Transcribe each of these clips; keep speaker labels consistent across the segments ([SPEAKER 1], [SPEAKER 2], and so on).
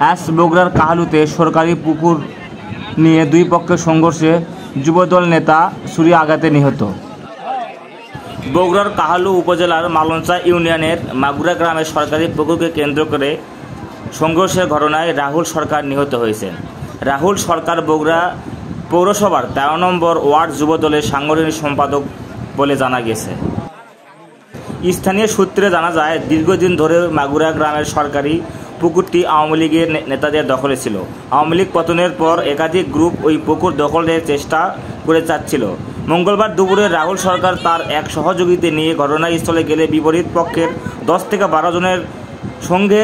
[SPEAKER 1] আজ বগুড়ার কাহালুতে সরকারি পুকুর নিয়ে দুই পক্ষের সংঘর্ষে যুবদল নেতা ছুরি আঘাতে নিহত। বগুড়ার কাহালু উপজেলার মালঞ্চা ইউনিয়নের মাগুরা গ্রামের সরকারি পুকুরকে কেন্দ্র করে সংঘর্ষের ঘটনায় রাহুল সরকার নিহত হয়েছেন। রাহুল সরকার বগুড়া পৌরসভার ১৩ নম্বর ওয়ার্ড যুবদলের সাংগঠনিক সম্পাদক বলে জানা গেছে। স্থানীয় সূত্রে জানা যায়, দীর্ঘদিন ধরে মাগুরা গ্রামের সরকারি পুকুরটি আওয়ামী লীগের নেতাদের দখলে ছিল। আওয়ামী লীগ পতনের পর একাধিক গ্রুপ ওই পুকুর দখলের চেষ্টা করে যাচ্ছিল। মঙ্গলবার দুপুরে রাহুল সরকার তার এক সহযোগীদের নিয়ে ঘটনাস্থলে গেলে বিপরীত পক্ষের ১০ থেকে ১২ জনের সঙ্গে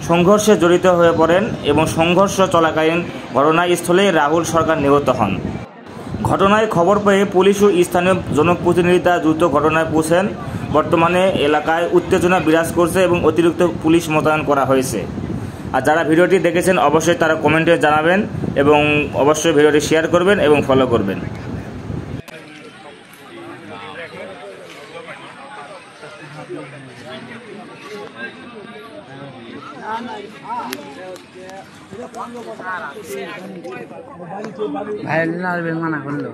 [SPEAKER 1] সংঘর্ষে জড়িত হয়ে পড়েন এবং সংঘর্ষ চলাকালীন ঘটনাস্থলে রাহুল সরকার নিহত হন। ঘটনায় খবর পেয়ে পুলিশ ও স্থানীয় জনপ্রতিনিধিরা দ্রুত ঘটনায় পৌঁছেন। বর্তমানে এলাকায় উত্তেজনা বিরাজ করছে এবং অতিরিক্ত পুলিশ মোতায়েন করা হয়েছে। আর যারা ভিডিওটি দেখেছেন অবশ্যই তারা কমেন্টে জানাবেন এবং অবশ্যই ভিডিওটি শেয়ার করবেন এবং ফলো করবেন।
[SPEAKER 2] মানা করলো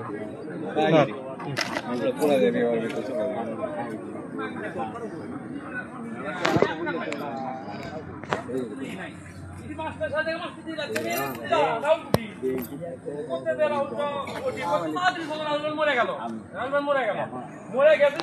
[SPEAKER 2] মরে গেছে।